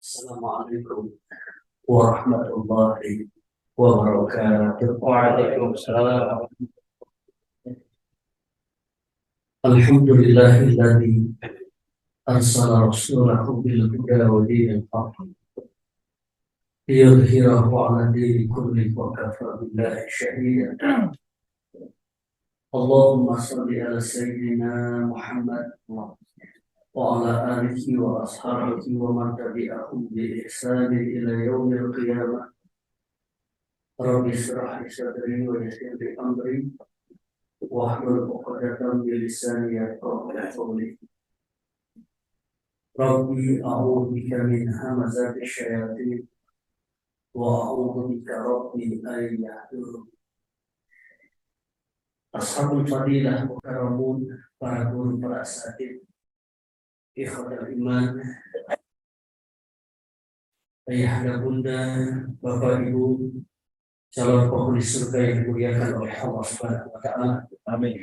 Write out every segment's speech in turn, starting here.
Assalamualaikum warahmatullahi wabarakatuh. Waalaikumsalam. Alhamdulillahilladzi arsala rasulahu bil huda wa dinil haqq liyudhhirahu 'ala dini kullihi wa kafa billahi shahidan. Allahumma shalli ala sayyidina Muhammad wa ala alihi wa ashabihi wa man tabi'ahum bi ihsan ila yaumil qiyamah. Rabbi shrah li sadri wa yassir li amri wahlul 'uqdatam min lisani yafqahu qawli. Rabbi a'udzu bika min hamazati syayatin wa a'udzu bika rabbi an yahdurun. Ashabul fadilah wa karamun, para guru, para asatidz, ikhwatul iman, ayah dan bunda, bapak ibu, calon penghuni surga yang dimuliakan oleh Allah Subhanahu wa taala. Amin.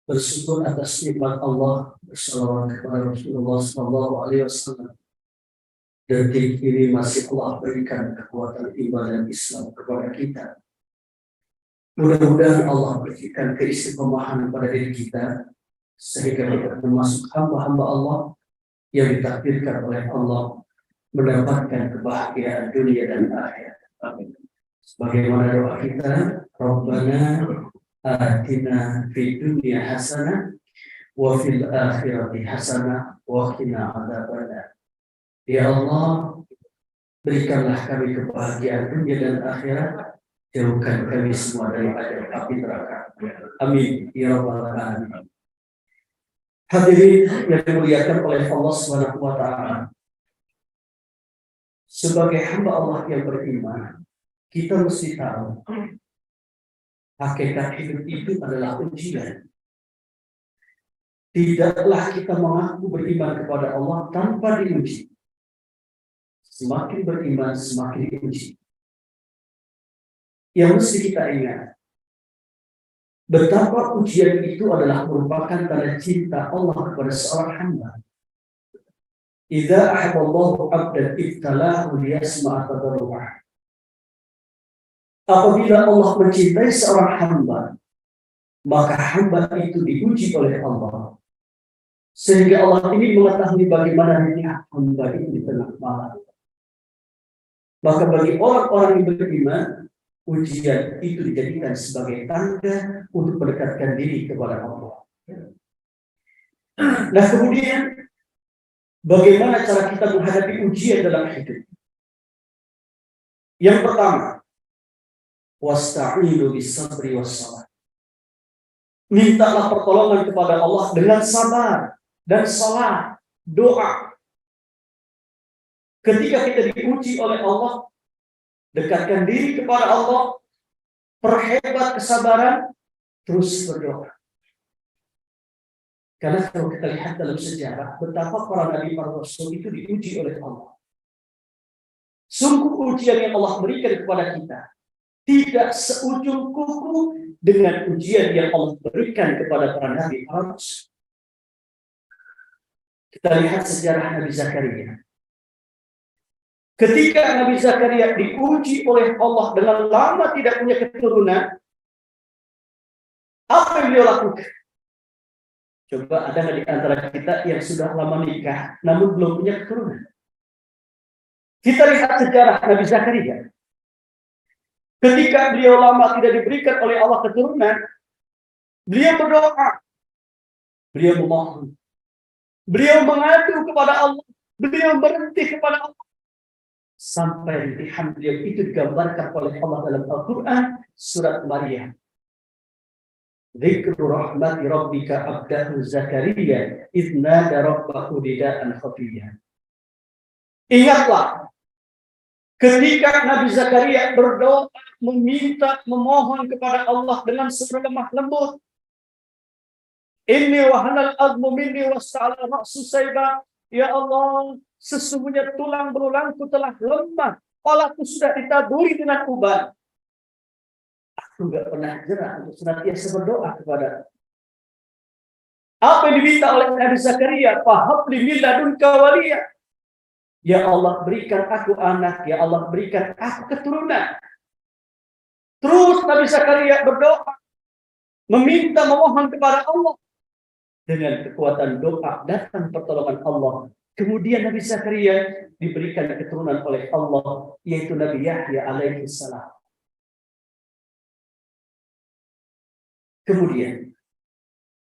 Bersyukur atas nikmat Allah, bersalawat kepada Rasulullah sallallahu alaihi wasallam. Detik ini masih Allah berikan kekuatan iman dan Islam kepada kita. Mudah-mudahan Allah berikan keistiqomahan pada diri kita sehingga kita termasuk hamba-hamba Allah yang ditakdirkan oleh Allah mendapatkan kebahagiaan dunia dan akhirat. Amin. Sebagaimana doa kita, Rabbana atina fid dunya hasanah wa fil akhirati hasanah wa qina adzabannar. Ya Allah, berikanlah kami kebahagiaan dunia dan akhirat, jauhkan kami semua dari api neraka. Amin ya rabbal alamin. Hadirin yang dimuliakan oleh Allah Subhanahu wa taala. Sebagai hamba Allah yang beriman, kita mesti tahu hakikat hidup itu adalah ujian. Tidaklah kita mengaku beriman kepada Allah tanpa diuji. Semakin beriman, semakin diuji. Yang mesti kita ingat, betapa ujian itu adalah merupakan tanda cinta Allah kepada seorang hamba. Idza ahabballahu 'abdan ibtalahu liyasma'a tadarru'ah. Apabila Allah mencintai seorang hamba, maka hamba itu diuji oleh Allah. Sehingga Allah ini mengetahui bagaimana niat hamba itu di tengah malam. Maka bagi orang-orang yang beriman, ujian itu dijadikan sebagai tanda untuk mendekatkan diri kepada Allah. Nah kemudian, bagaimana cara kita menghadapi ujian dalam hidup? Yang pertama, wasta'inu bis-sabri was-salah. Mintalah pertolongan kepada Allah dengan sabar dan salat, doa. Ketika kita diuji oleh Allah, dekatkan diri kepada Allah, perhebat kesabaran, terus berdoa. Karena kalau kita lihat dalam sejarah, betapa para nabi, para rasul itu diuji oleh Allah. Sungguh ujian yang Allah berikan kepada kita tidak seujung kuku dengan ujian yang Allah berikan kepada para nabi, para rasul. Kita lihat sejarah Nabi Zakaria. Ketika Nabi Zakaria diuji oleh Allah dengan lama tidak punya keturunan, apa yang beliau lakukan? Coba ada nggak di antara kita yang sudah lama nikah namun belum punya keturunan? Kita lihat sejarah Nabi Zakaria. Ketika beliau lama tidak diberikan oleh Allah keturunan, beliau berdoa, beliau memohon, beliau mengadu kepada Allah, beliau berhenti kepada Allah. Sampai rintihan beliau itu digambarkan oleh Allah dalam Al-Quran surat Maryam. Dzikru rahmati rabbika abdahu Zakaria idh nada rabbahu nidaan khafiyyan. Ingatlah ketika Nabi Zakaria berdoa, meminta, memohon kepada Allah dengan suara lemah lembut. Inni wahanal azmu minni wasta'ala ra'su sayba. Ya Allah, sesungguhnya tulang belulangku telah lemah, kepalaku sudah ditaburi dengan uban. Aku enggak pernah jerah untuk senantiasa berdoa kepada. Apa yang diminta oleh Nabi Zakaria? Fahab li min ladunka waliya. Ya Allah, berikan aku anak. Ya Allah, berikan aku keturunan. Terus Nabi Zakaria berdoa, meminta, memohon kepada Allah. Dengan kekuatan doa datang pertolongan Allah. Kemudian Nabi Zakaria diberikan keturunan oleh Allah, yaitu Nabi Yahya alaihi salam. Kemudian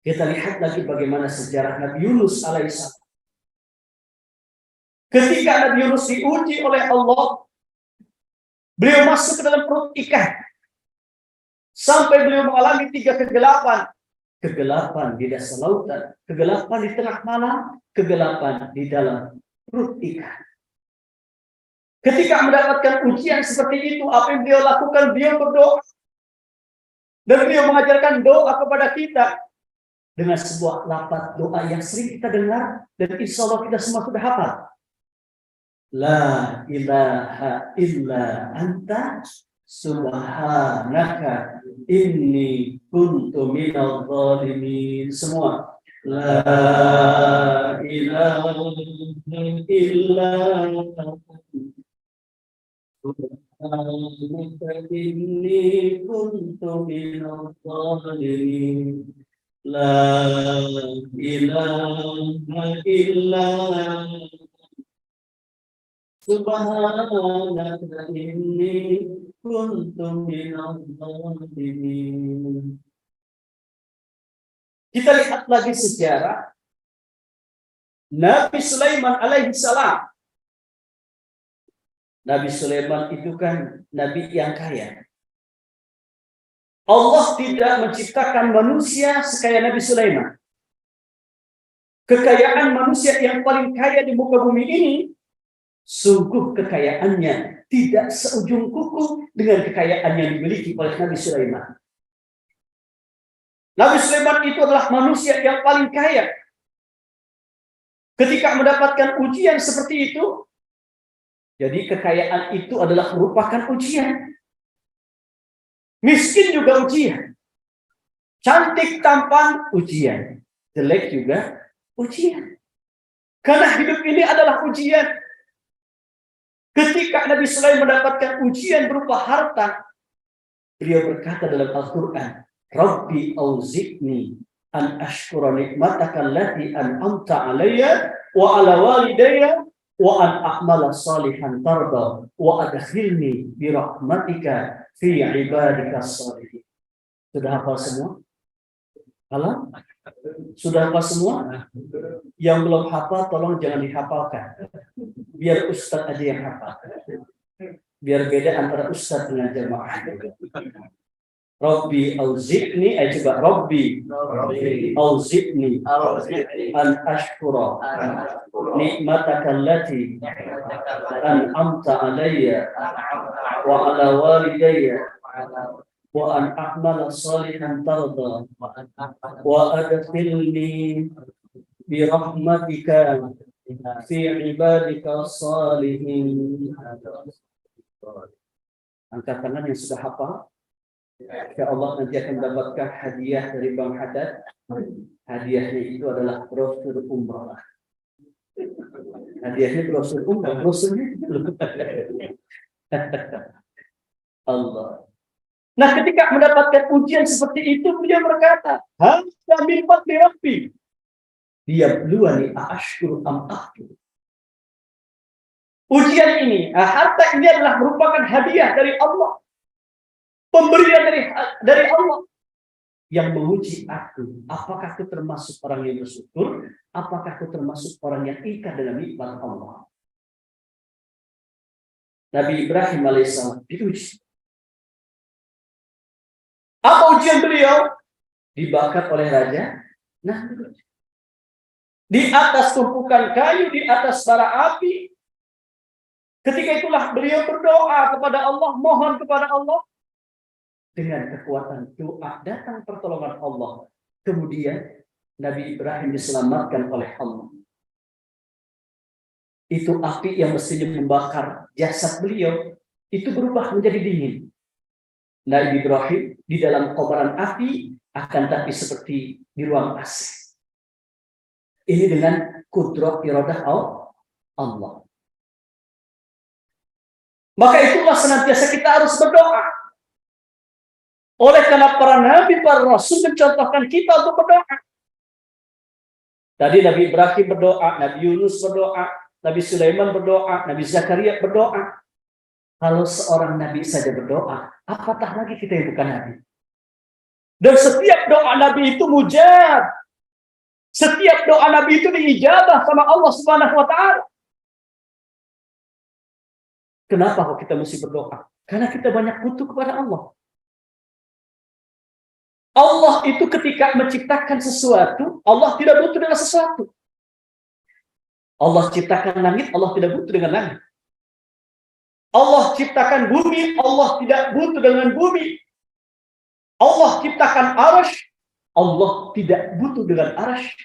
kita lihat lagi bagaimana sejarah Nabi Yunus alaihissalam. Ketika Nabi Yunus diuji oleh Allah, beliau masuk ke dalam perut ikan. Sampai beliau mengalami 3 kegelapan. Kegelapan di dasar lautan, kegelapan di tengah malam, kegelapan di dalam perut ikan. Ketika mendapatkan ujian seperti itu, apa yang beliau lakukan? Beliau berdoa. Dan beliau mengajarkan doa kepada kita dengan sebuah lafaz doa yang sering kita dengar dan insya Allah kita semua sudah hafal. La ilaha illa anta subhanaka inni kuntu minadh dhalimin. Semua. La ilaha illa anta inni kuntu minadh dhalimin. La ilaha illa subhanaka inni kuntu minadh dhalimin. Kita lihat lagi sejarah Nabi Sulaiman alaihi salam. Nabi Sulaiman itu kan nabi yang kaya. Allah tidak menciptakan manusia sekaya Nabi Sulaiman. Kekayaan manusia yang paling kaya di muka bumi ini, sungguh kekayaannya tidak seujung kuku dengan kekayaan yang dimiliki oleh Nabi Sulaiman. Nabi Sulaiman itu adalah manusia yang paling kaya. Ketika mendapatkan ujian seperti itu, jadi kekayaan itu adalah merupakan ujian. Miskin juga ujian. Cantik tampan ujian. Jelek juga ujian. Karena hidup ini adalah ujian. Ketika Nabi Sulaiman mendapatkan ujian berupa harta, beliau berkata dalam Al-Quran, Rabbi auzi'ni an ashkura nikmataka allati an'amta alayya wa ala walidayya wa an a'mala salihan tarda wa adkhilni bi rahmatika fi ibadika shalihin. Sudah hafal semua? Halo? Sudah hafal semua? Yang belum hafal tolong jangan dihafalkan. Biar ustaz aja yang hafal. Biar beda antara ustaz dengan jemaah. Rabbi auzi'ni, coba Rabbi auzi'ni an ashkura nikmataka allati an'amta alayya wa ala walidayya wa an a'mala salihan tarda wa adkhilni bi rahmatika fi ibadika salihin. Angkat tangan yang sudah hafal. Ya Allah nanti akan mendapatkan hadiah dari Bang Haddad. Hadiahnya itu adalah brosur umrah. Hadiahnya brosur umrah. Brosurnya Allah. Nah, ketika mendapatkan ujian seperti itu, beliau berkata, "Hadza min fadli Rabbi." Dia bluani ashkuru am akfur. Ujian ini, harta ini adalah merupakan hadiah dari Allah. Pemberian dari Allah yang menguji aku. Apakah aku termasuk orang yang bersyukur? Apakah aku termasuk orang yang ingkar dengan nikmat Allah? Nabi Ibrahim alaihissalam diuji. Apa ujian beliau? Dibakar oleh raja. Nah, di atas tumpukan kayu, di atas bara api. Ketika itulah beliau berdoa kepada Allah, mohon kepada Allah. Dengan kekuatan doa datang pertolongan Allah. Kemudian Nabi Ibrahim diselamatkan oleh Allah. Itu api yang mestinya membakar jasad beliau, itu berubah menjadi dingin. Nabi Ibrahim di dalam kobaran api akan tapi seperti di ruang AC. Ini dengan kudrat iradah Allah. Maka itulah senantiasa kita harus berdoa. Oleh karena para nabi, para rasul mencontohkan kita untuk berdoa. Tadi Nabi Ibrahim berdoa, Nabi Yunus berdoa, Nabi Sulaiman berdoa, Nabi Zakaria berdoa. Kalau seorang nabi saja berdoa, apatah lagi kita yang bukan nabi? Dan setiap doa nabi itu mujab. Setiap doa nabi itu diijabah sama Allah Subhanahu wa taala. Kenapa kok kita mesti berdoa? Karena kita banyak butuh kepada Allah. Allah itu ketika menciptakan sesuatu, Allah tidak butuh dengan sesuatu. Allah ciptakan langit, Allah tidak butuh dengan langit. Allah ciptakan bumi, Allah tidak butuh dengan bumi. Allah ciptakan arasy, Allah tidak butuh dengan arasy.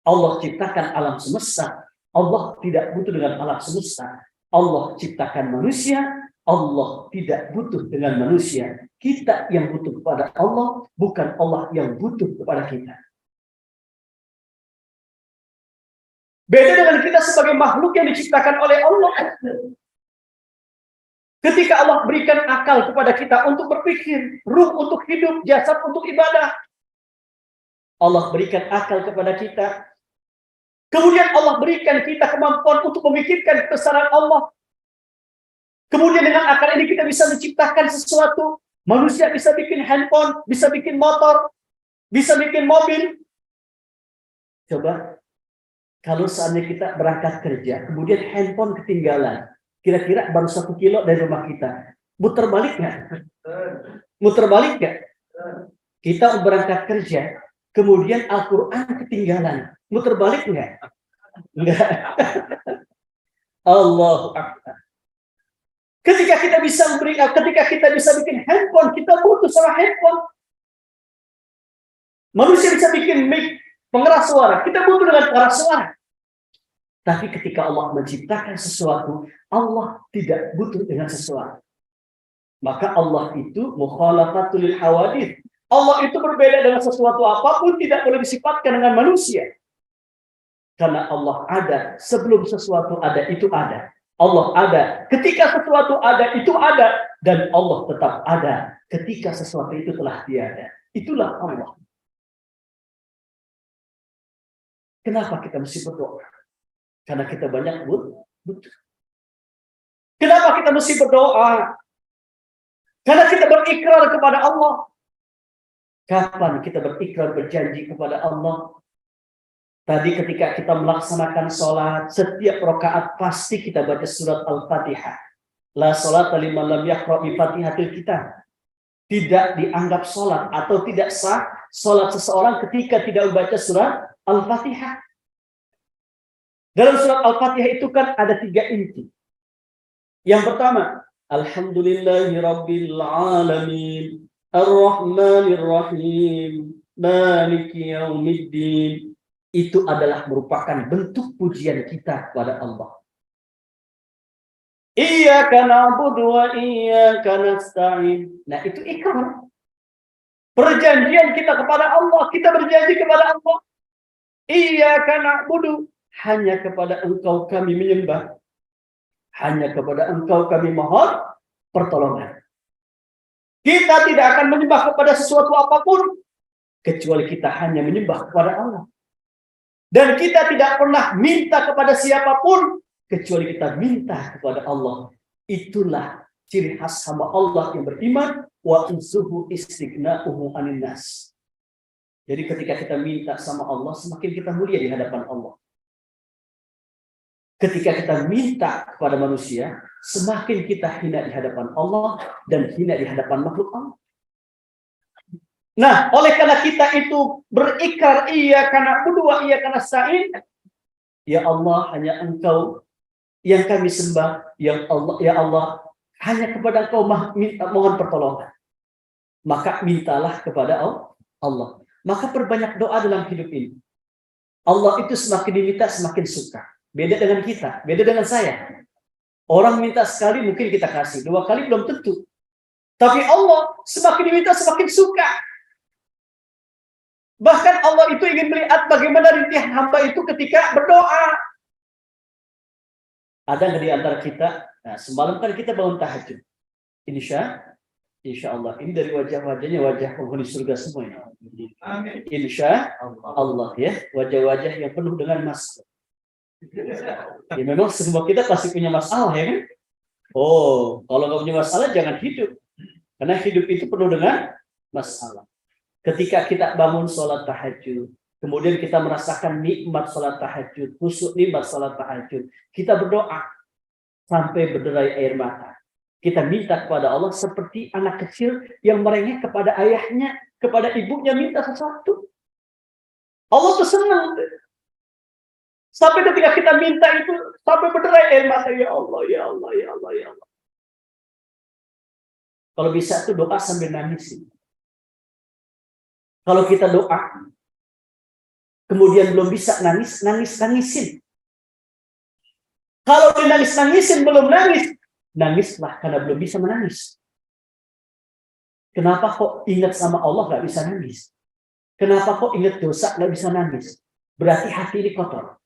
Allah ciptakan alam semesta, Allah tidak butuh dengan alam semesta. Allah ciptakan manusia, Allah tidak butuh dengan manusia. Kita yang butuh kepada Allah, bukan Allah yang butuh kepada kita. Beda dengan kita sebagai makhluk yang diciptakan oleh Allah. Ketika Allah berikan akal kepada kita untuk berpikir, ruh untuk hidup, jasad untuk ibadah. Allah berikan akal kepada kita. Kemudian Allah berikan kita kemampuan untuk memikirkan kebesaran Allah. Kemudian dengan akal ini kita bisa menciptakan sesuatu. Manusia bisa bikin handphone, bisa bikin motor, bisa bikin mobil. Coba, kalau seandainya kita berangkat kerja, kemudian handphone ketinggalan. Kira-kira baru 1 kilo dari rumah kita. Muter balik nggak? Muter balik nggak? Kita berangkat kerja, kemudian Al-Quran ketinggalan. Muter balik nggak? Enggak. Allahu Akbar. Ketika kita bisa bikin handphone, kita butuh sama handphone. Manusia bisa bikin mic, pengeras suara, kita butuh dengan pengeras suara. Tapi ketika Allah menciptakan sesuatu, Allah tidak butuh dengan sesuatu. Maka Allah itu mukhalafatul hawadith. Allah itu berbeda dengan sesuatu apapun, tidak boleh disifatkan dengan manusia. Karena Allah ada, sebelum sesuatu ada, itu ada. Allah ada, ketika sesuatu ada, itu ada. Dan Allah tetap ada, ketika sesuatu itu telah tiada. Itulah Allah. Kenapa kita mesti berdoa? Karena kita banyak butuh. Kenapa kita mesti berdoa? Karena kita berikrar kepada Allah. Kapan kita berikrar berjanji kepada Allah? Tadi ketika kita melaksanakan sholat, setiap rakaat pasti kita baca surat Al-Fatihah. La sholata liman lam yaqra bi Fatihatil Kitab. Tidak dianggap sholat atau tidak sah sholat seseorang ketika tidak membaca surat Al-Fatihah. Dalam surat Al-Fatihah itu kan ada 3 inti. Yang pertama, Alhamdulillahirabbil alamin, Ar-Rahmanir Rahim, Maliki Yaumiddin. Itu adalah merupakan bentuk pujian kita kepada Allah. Iyyaka na'budu wa iyyaka nasta'in. Nah, itu ikrar. Perjanjian kita kepada Allah, kita berjanji kepada Allah. Iyyaka na'budu, hanya kepada Engkau kami menyembah. Hanya kepada Engkau kami mohon pertolongan. Kita tidak akan menyembah kepada sesuatu apapun kecuali kita hanya menyembah kepada Allah. Dan kita tidak pernah minta kepada siapapun kecuali kita minta kepada Allah. Itulah ciri khas hamba Allah yang beriman, wa insuhu istighna'uhu 'anil nas. Jadi ketika kita minta sama Allah, semakin kita mulia di hadapan Allah. Ketika kita minta kepada manusia, semakin kita hina di hadapan Allah dan hina di hadapan makhluk Allah. Nah, oleh karena kita itu berikrar iyyaka na'budu wa iyyaka nasta'in, ya Allah, hanya Engkau yang kami sembah, ya Allah, hanya kepada Engkau mohon pertolongan. Maka mintalah kepada Allah. Maka perbanyak doa dalam hidup ini. Allah itu semakin diminta semakin suka. Beda dengan kita, beda dengan saya. Orang minta sekali mungkin kita kasih, 2 kali belum tentu. Tapi Allah semakin diminta semakin suka. Bahkan Allah itu ingin melihat bagaimana rintihan hamba itu ketika berdoa. Ada nggak di antara kita? Nah, semalam kan kita bangun tahajud. Insya Allah. Ini dari wajah-wajahnya wajah penghuni surga semua ini. Insya Allah ya. Wajah-wajah yang penuh dengan masalah. Ya memang semua kita pasti punya masalah ya kan? Oh, kalau nggak punya masalah jangan hidup. Karena hidup itu penuh dengan masalah. Ketika kita bangun sholat tahajud, kemudian kita merasakan nikmat sholat tahajud, khusyuk nikmat sholat tahajud, kita berdoa sampai berderai air mata. Kita minta kepada Allah seperti anak kecil yang merengek kepada ayahnya, kepada ibunya minta sesuatu. Allah tuh senang. Sampai ketika kita minta itu, sampai berderai air mata. Ya Allah, ya Allah, ya Allah, ya Allah. Kalau bisa tuh doa sambil nangis. Kalau kita doa, kemudian belum bisa nangisin. Kalau dinangis-nangisin belum nangis, nangislah karena belum bisa menangis. Kenapa kok ingat sama Allah nggak bisa nangis? Kenapa kok ingat dosa nggak bisa nangis? Berarti hati ini kotor.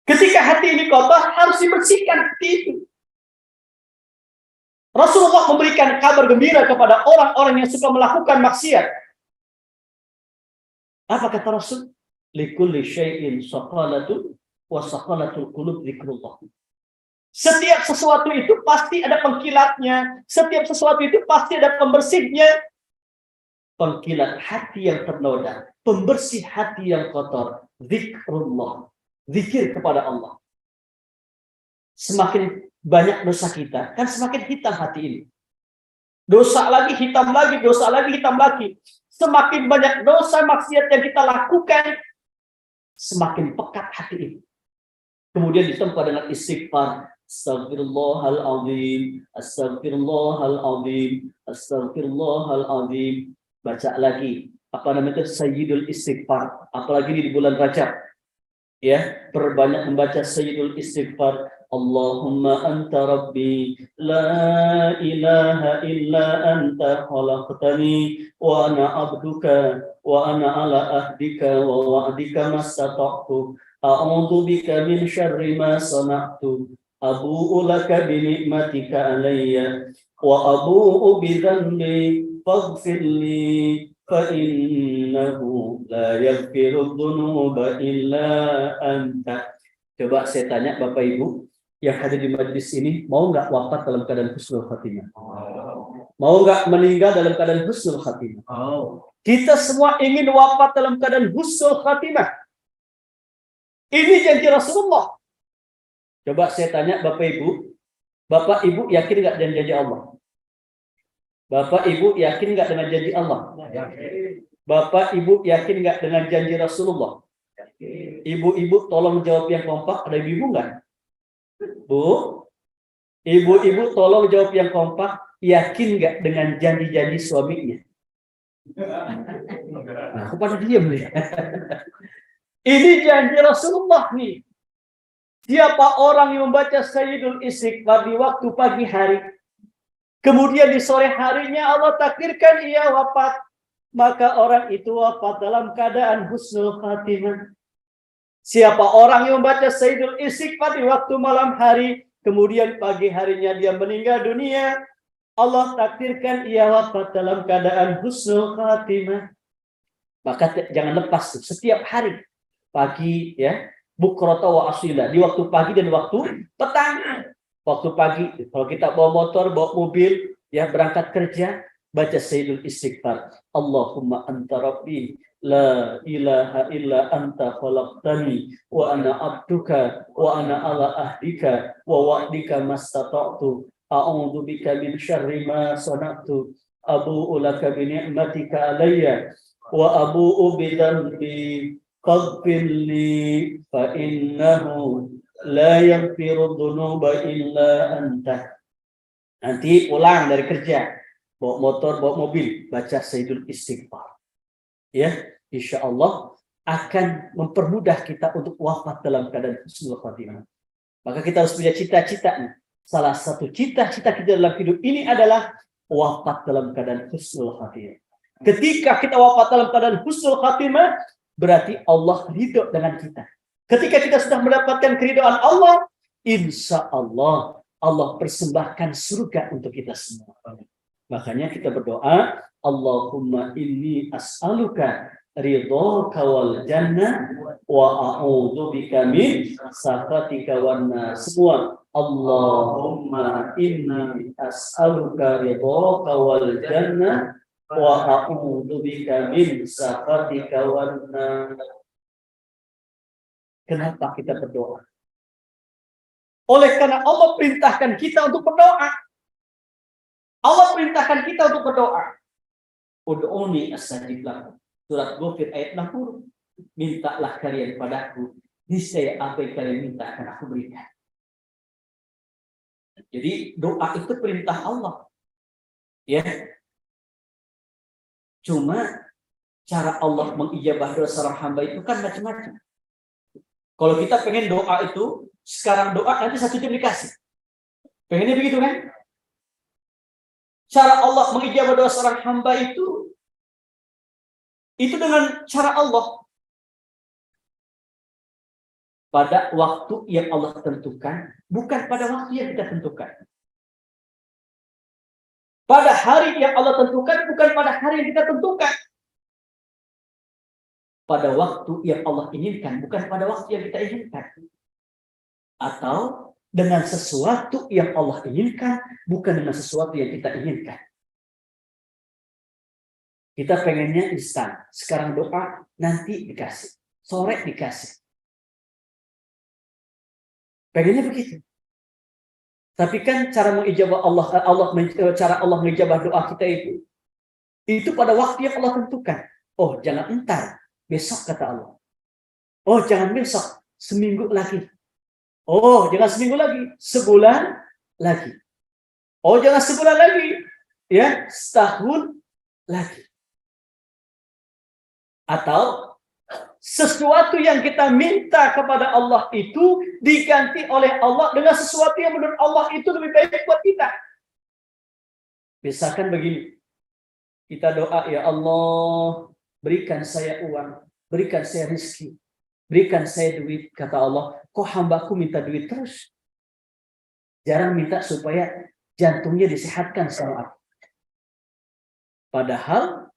Ketika hati ini kotor, harus dibersihkan hati itu. Rasulullah memberikan kabar gembira kepada orang-orang yang suka melakukan maksiat. Apa kata Rasul? Likulli syai'in saqalatun wa saqalatul qulub dzikrullah. Setiap sesuatu itu pasti ada pengkilatnya. Setiap sesuatu itu pasti ada pembersihnya. Pengkilat hati yang ternoda, pembersih hati yang kotor, zikrullah. Zikir kepada Allah. Semakin banyak dosa kita, kan semakin hitam hati ini. Dosa lagi, hitam lagi, dosa lagi, hitam lagi. Semakin banyak dosa maksiat yang kita lakukan, semakin pekat hati ini. Kemudian ditempa dengan istighfar. Astagfirullahaladzim, astagfirullahaladzim, astagfirullahaladzim. Baca lagi. Apa namanya itu? Sayyidul istighfar. Apalagi di bulan Rajab. Ya, perbanyak membaca Sayyidul istighfar. Allahumma anta rabbi la ilaha illa anta khalaqtani wa ana abduka wa ana ala ahdika wa wa'dika mastata'tu a'udzu bika min syarri ma sana'tu abu'u laka bi ni'matika alayya wa abu'u bi dhanbi faghfirli fa innahu la yaghfiru dzunuba illa anta. Coba saya tanya Bapak Ibu yang hadir di majelis ini, mau nggak wafat dalam keadaan husnul khatimah? Mau nggak meninggal dalam keadaan husnul khatimah? Kita semua ingin wafat dalam keadaan husnul khatimah. Ini janji Rasulullah. Coba saya tanya Bapak Ibu yakin nggak dengan janji Allah? Bapak Ibu yakin nggak dengan janji Allah? Bapak Ibu yakin nggak dengan janji Rasulullah? Ibu-ibu tolong jawab yang kompak. Ada ibu nggak? Bu, ibu-ibu tolong jawab yang kompak. Yakin nggak dengan janji-janji suaminya? Nah, kepada diam nih. Ini janji Rasulullah nih. Siapa orang yang membaca Sayyidul Istighfar di waktu pagi hari, kemudian di sore harinya Allah takdirkan ia wafat, maka orang itu wafat dalam keadaan husnul khatimah. Siapa orang yang membaca Sayyidul Istighfar di waktu malam hari, kemudian pagi harinya dia meninggal dunia, Allah takdirkan ia wafat dalam keadaan husnul khatimah. Maka jangan lepas tuh, setiap hari pagi ya, bukrata wa asila, di waktu pagi dan waktu petang. Waktu pagi kalau kita bawa motor, bawa mobil, ya berangkat kerja, baca Sayyidul Istighfar. Allahumma anta rabbi la ilaha illa anta khalaqtani wa ana abduka wa ana ala ahdika wa wa'dika mastata'tu a'udzu bika min syarri ma sana'tu abu'u laka bi ni'matika alayya wa abu'u bi dhanbi faghfirli fa innahu la yaghfiru dzunuba illa anta. Nanti pulang dari kerja, bawa motor, bawa mobil, baca Sayyidul Istighfar. Ya, insya Allah akan mempermudah kita untuk wafat dalam keadaan husnul khatimah. Maka kita harus punya cita-cita. Salah satu cita-cita kita dalam hidup ini adalah wafat dalam keadaan husnul khatimah. Ketika kita wafat dalam keadaan husnul khatimah, berarti Allah ridho dengan kita. Ketika kita sudah mendapatkan keridhaan Allah, insya Allah Allah persembahkan surga untuk kita semua. Makanya kita berdoa, Allahumma inni as'aluka ridhaka wal jannah wa a'udzubika min sakhatika wan nar. Semua Allahumma inni as'aluka ridhaka wal jannah wa a'udzubika min sakhatika wan nar. Kenapa kita berdoa? Oleh karena Allah perintahkan kita untuk berdoa. Allah perintahkan kita untuk berdoa. Ud'uni astajib lakum. Surat Ghafir ayat 60. Mintalah kalian padaku, niscaya apa yang kalian minta akan aku berikan. Jadi doa itu perintah Allah. Ya. Cuma cara Allah mengijabah doa seorang hamba itu kan macam-macam. Kalau kita pengen doa itu, sekarang doa nanti 1 jam dikasih. Pengennya begitu kan? Cara Allah mengijabah doa seorang hamba itu dengan cara Allah. Pada waktu yang Allah tentukan, bukan pada waktu yang kita tentukan. Pada hari yang Allah tentukan, bukan pada hari yang kita tentukan. Pada waktu yang Allah inginkan, bukan pada waktu yang kita inginkan. Atau dengan sesuatu yang Allah inginkan, bukan dengan sesuatu yang kita inginkan. Kita pengennya instan. Sekarang doa, nanti dikasih. Sore dikasih. Pengennya begitu. Tapi kan cara mengijabah cara Allah mengijabah doa kita itu pada waktu yang Allah tentukan. Oh, jangan entar, besok kata Allah. Oh, jangan besok, seminggu lagi. Oh, jangan seminggu lagi, sebulan lagi. Oh, jangan sebulan lagi, ya, setahun lagi. Atau sesuatu yang kita minta kepada Allah itu diganti oleh Allah dengan sesuatu yang menurut Allah itu lebih baik buat kita. Misalkan begini, kita doa, ya Allah, berikan saya uang, berikan saya rezeki, berikan saya duit. Kata Allah, kok hambaku minta duit terus? Jarang minta supaya jantungnya disehatkan sama aku. Padahal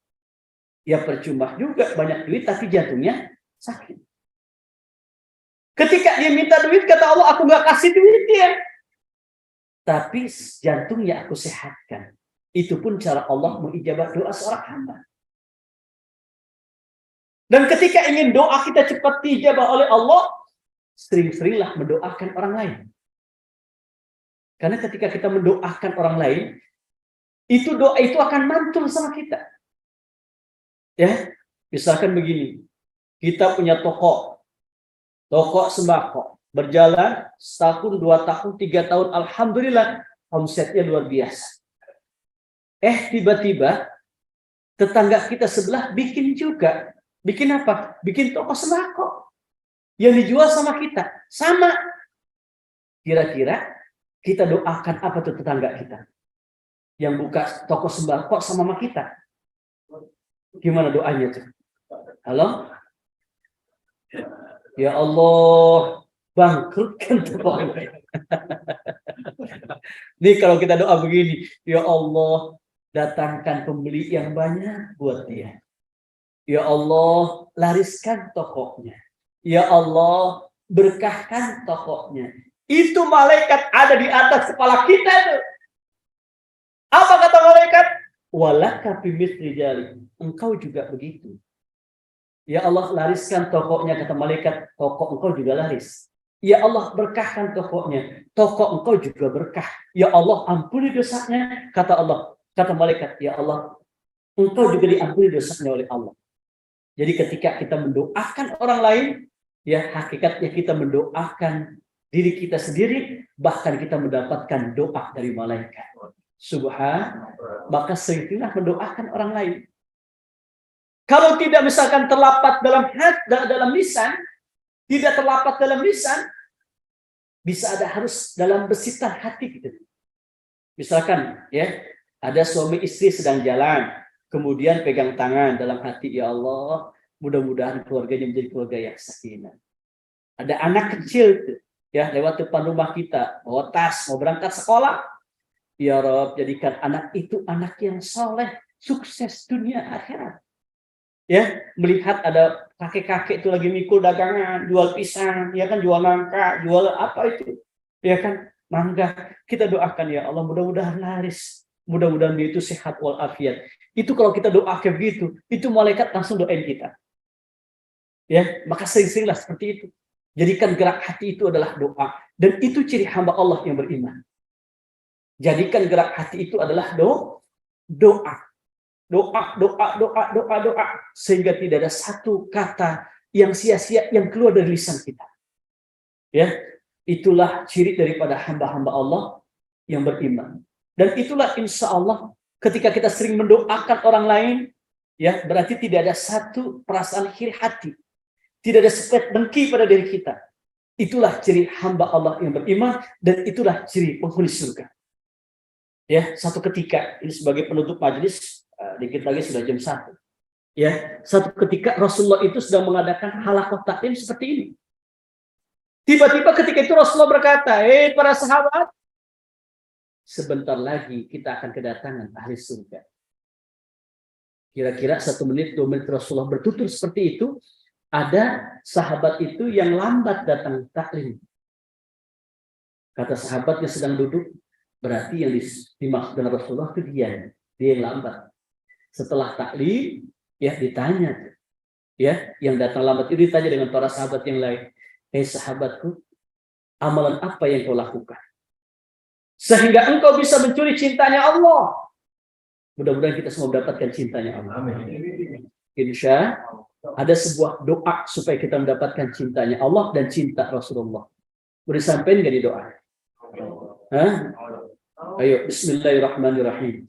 ya percuma juga banyak duit tapi jantungnya sakit. Ketika dia minta duit, kata Allah, aku nggak kasih duit dia, tapi jantungnya aku sehatkan. Itu pun cara Allah mengijabah doa seorang hamba. Dan ketika ingin doa kita cepat dijabah oleh Allah, sering-seringlah mendoakan orang lain. Karena ketika kita mendoakan orang lain, itu doa itu akan mantul sama kita. Ya, misalkan begini, kita punya toko sembako, berjalan 1, 2 tahun, 3 tahun, alhamdulillah omsetnya luar biasa. Tiba-tiba tetangga kita sebelah bikin juga. Bikin apa? Bikin toko sembako yang dijual sama kita. Sama. Kira-kira kita doakan apa tuh tetangga kita yang buka toko sembako sama kita? Gimana doanya tuh? Halo? Ya Allah, bangkrutkan toko ini. Nih kalau kita doa begini, ya Allah, datangkan pembeli yang banyak buat dia. Ya Allah, lariskan tokonya. Ya Allah, berkahkan tokonya. Itu malaikat ada di atas kepala kita tuh. Apa kata malaikat? Walaka bimithli dzalik. Engkau juga begitu. Ya Allah, lariskan tokonya, kata malaikat, toko engkau juga laris. Ya Allah, berkahkan tokonya, toko engkau juga berkah. Ya Allah, ampuni dosanya, kata Allah, kata malaikat, ya Allah, engkau juga diampuni dosanya oleh Allah. Jadi ketika kita mendoakan orang lain, ya hakikatnya kita mendoakan diri kita sendiri, bahkan kita mendapatkan doa dari malaikat. Maka seringlah mendoakan orang lain. Kalau tidak misalkan terlapat dalam lisan, tidak terlapat dalam lisan, bisa ada harus dalam besitan hati gitu. Misalkan ya, ada suami istri sedang jalan, kemudian pegang tangan dalam hati, ya Allah, mudah-mudahan keluarganya menjadi keluarga yang sakinah. Ada anak kecil tuh, ya lewat depan rumah kita, bawa tas, mau berangkat sekolah. Ya Rob, jadikan anak itu anak yang soleh, sukses dunia akhirat. Ya, melihat ada kakek-kakek itu lagi mikul dagangan, jual pisang, ya kan, jual nangka, jual apa itu, ya kan, mangga. Kita doakan ya Allah, mudah-mudahan laris, mudah-mudahan dia itu sehat walafiat. Itu kalau kita doa kayak begitu, itu malaikat langsung doain kita. Ya, maka sering-seringlah seperti itu. Jadikan gerak hati itu adalah doa, dan itu ciri hamba Allah yang beriman. Jadikan gerak hati itu adalah doa, doa, sehingga tidak ada satu kata yang sia-sia yang keluar dari lisan kita. Ya, itulah ciri daripada hamba-hamba Allah yang beriman. Dan itulah insya Allah ketika kita sering mendoakan orang lain, ya berarti tidak ada satu perasaan iri hati. Tidak ada sekat dengki pada diri kita. Itulah ciri hamba Allah yang beriman, dan itulah ciri penghuni surga. Ya, satu ketika, ini sebagai penutup majelis, dikit lagi sudah jam 1. Ya, satu ketika Rasulullah itu sedang mengadakan halaqah taklim seperti ini. Tiba-tiba ketika itu Rasulullah berkata, para sahabat, sebentar lagi kita akan kedatangan ahli surga. Kira-kira 1 menit, 2 menit Rasulullah bertutur seperti itu. Ada sahabat itu yang lambat datang taklim. Kata sahabat yang sedang duduk, berarti yang dimaksud dengan Rasulullah itu dia yang lambat. Setelah taklim, ya ditanya, ya yang datang lambat itu ditanya dengan para sahabat yang lain, sahabatku, amalan apa yang kau lakukan sehingga engkau bisa mencuri cintanya Allah? Mudah-mudahan kita semua mendapatkan cintanya Allah. Amin. Insya ada sebuah doa supaya kita mendapatkan cintanya Allah dan cinta Rasulullah. Boleh sampaikan nggak di doa? Ayo, Bismillahirrahmanirrahim.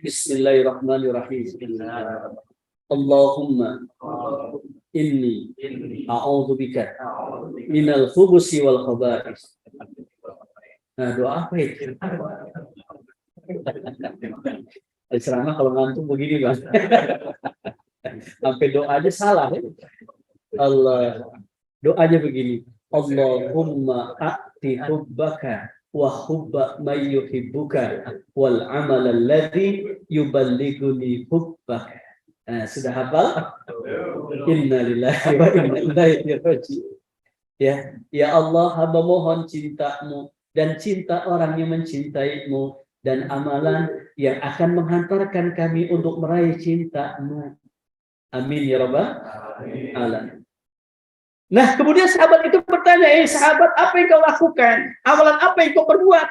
Bismillahirrahmanirrahim. Allahumma inni a'udzubika minal khubusi wal khaba'is. Nah, doa apa itu? Ceramah kalau ngantuk begini, Bang. Sampai doa aja salah. Ya? Allah, doanya begini. Allahumma a'ti hubbaka wa hubba may yuhibbuka wal amal alladhi yuballighuni hubbaka. Sudah hafal? Inna lillahi wa inna ilaihi raji'un. Ya Allah, hamba mohon cintamu dan cinta orang yang mencintaimu dan amalan yang akan menghantarkan kami untuk meraih cintamu. Amin ya rabbal alamin. Nah, kemudian sahabat itu bertanya, sahabat, apa yang kau lakukan? Amalan apa yang kau perbuat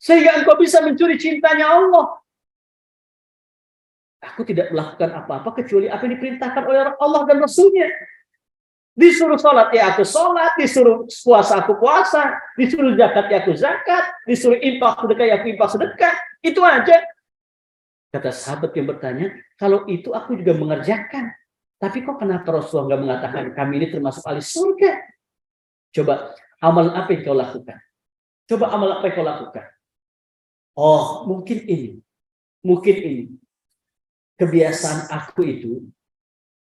sehingga engkau bisa mencuri cintanya Allah? Aku tidak melakukan apa-apa kecuali apa yang diperintahkan oleh Allah dan Rasulnya. Disuruh sholat ya aku sholat, disuruh puasa aku puasa, disuruh zakat ya aku zakat, disuruh infak sedekah ya aku infak sedekah. Itu aja. Kata sahabat yang bertanya, kalau itu aku juga mengerjakan. Tapi kok kenapa Rasulullah nggak mengatakan kami ini termasuk ahli surga? Coba amal apa yang kau lakukan? Coba amal apa yang kau lakukan? Oh, mungkin ini. Kebiasaan aku itu,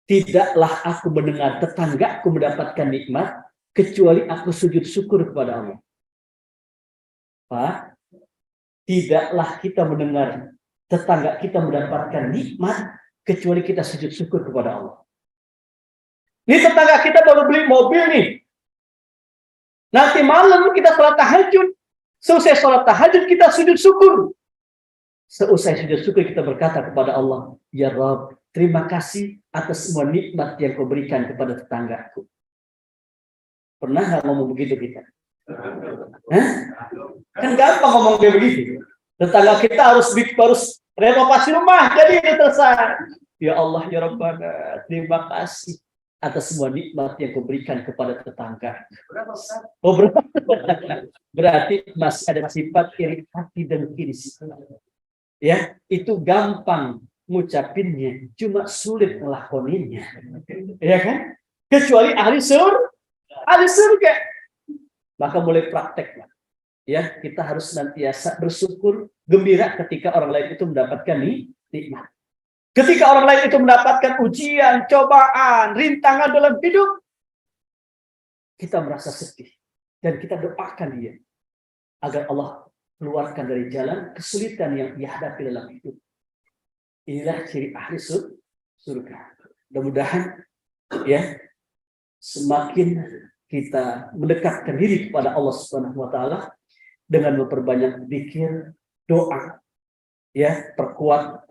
tidaklah aku mendengar tetanggaku mendapatkan nikmat, kecuali aku sujud syukur kepada Allah. Pak, tidaklah kita mendengar tetangga kita mendapatkan nikmat, kecuali kita sujud syukur kepada Allah. Ini tetangga kita baru beli mobil nih. Nanti malam kita sholat tahajud. Selesai sholat tahajud kita sujud syukur. Seusai sujud syukur kita berkata kepada Allah, Ya Rabb, terima kasih atas semua nikmat yang kau berikan kepada tetanggaku. Pernah nggak ngomong begitu kita? Kan gampang ngomong kayak begitu. Tetangga kita harus renovasi rumah, jadi ini selesai. Ya Allah, ya Rabbana, terima kasih atas semua nikmat yang kau berikan kepada tetangga. Oh, berarti masih ada sifat iri hati dan iri situ. Ya, itu gampang ngucapinnya, cuma sulit melakoninya. Ya kan? Kecuali ahli surga. Maka mulai praktek. Ya, kita harus senantiasa bersyukur, gembira ketika orang lain itu mendapatkan nikmat. Ketika orang lain itu mendapatkan ujian, cobaan, rintangan dalam hidup, kita merasa sedih dan kita doakan dia agar Allah keluarkan dari jalan kesulitan yang ia hadapi dalam hidup. Inilah ciri ahli surga. Mudah-mudahan ya semakin kita mendekatkan diri kepada Allah Subhanahu wa taala dengan memperbanyak zikir, doa, ya, perkuat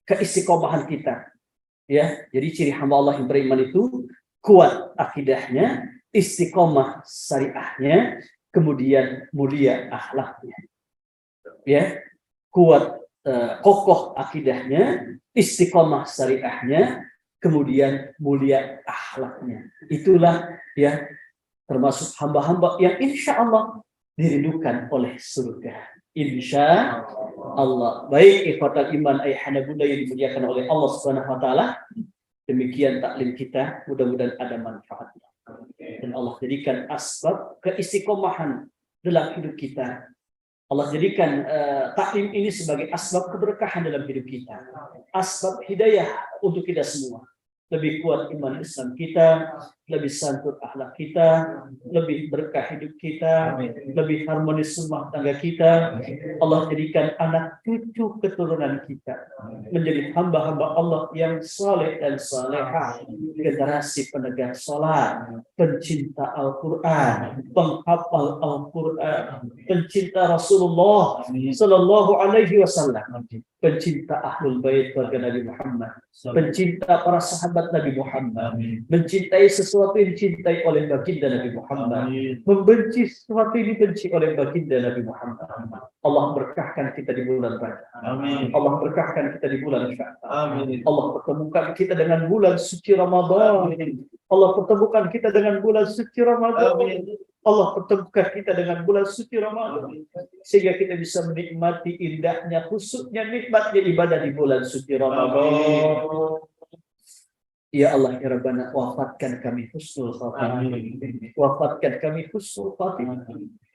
keistiqomahan kita. Ya, jadi ciri hamba Allah yang beriman itu kuat akidahnya, istiqomah syariahnya, kemudian mulia akhlaknya. Ya, kuat kokoh akidahnya, istiqomah syariahnya, kemudian mulia akhlaknya. Itulah ya termasuk hamba-hamba yang insya Allah dirindukan oleh surga. Insya Allah. Baik ikhwatal iman ayahanda bunda yang dimuliakan oleh Allah Subhanahu wa taala. Demikian taklim kita, mudah-mudahan ada manfaatnya. Dan Allah jadikan asbab keistiqomahan dalam hidup kita. Allah jadikan taklim ini sebagai asbab keberkahan dalam hidup kita. Asbab hidayah untuk kita semua. Lebih kuat iman Islam kita, lebih santun akhlak kita, lebih berkah hidup kita, lebih harmonis rumah tangga kita. Allah jadikan anak cucu keturunan kita menjadi hamba-hamba Allah yang saleh dan salehah, generasi penegak salat, pencinta Al-Quran, penghafal Al-Quran, pencinta Rasulullah Sallallahu Alaihi Wasallam, pencinta Ahlul Bait keluarga Nabi Muhammad, pencinta para sahabat Nabi Muhammad, mencintai sesuatu yang dicintai oleh baginda Nabi Muhammad, membenci sesuatu yang dibenci oleh baginda Nabi Muhammad. Allah berkahkan kita di bulan Rajab. Allah berkahkan kita di bulan Sya'ban. Allah pertemukan kita dengan bulan suci Ramadan. Allah pertemukan kita dengan bulan suci Ramadan. Allah pertemukan kita dengan bulan suci Ramadan sehingga kita bisa menikmati indahnya, khususnya nikmatnya ibadah di bulan suci Ramadan. Ya Allah ya Rabbana, wafatkan kami husnul khatimah. Wafatkan kami husnul khatimah.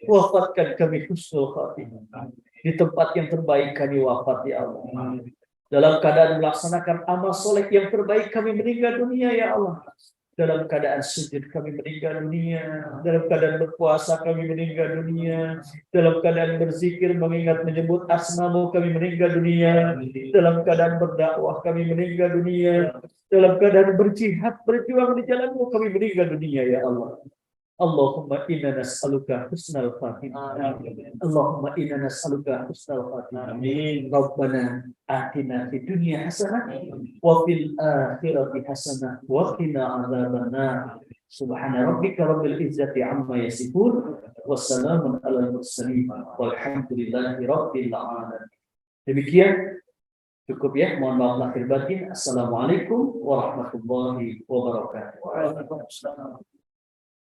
Wafatkan kami husnul khatimah. Di tempat yang terbaik kami wafat ya Allah. Dalam keadaan melaksanakan amal soleh yang terbaik kami meninggal dunia ya Allah. Dalam keadaan sujud kami meninggal dunia, dalam keadaan berpuasa kami meninggal dunia, dalam keadaan berzikir mengingat menyebut asmamu kami meninggal dunia, dalam keadaan berdakwah kami meninggal dunia, dalam keadaan berjihad berjuang di jalanmu kami meninggal dunia ya Allah. Allahumma inna nas'aluka husnal khatimah. Allahumma inna nas'aluka husnal khatimah. Amin. Rabbana atina fid dunya hasanah wa fil akhirati hasanah wa qina adzabannar. Subhana rabbika rabbil izzati amma yasifun wa salamun alal mursalin walhamdulillahi rabbil alamin. Demikian cukup ya, mohon maaf lahir batin. Assalamualaikum warahmatullahi wabarakatuh.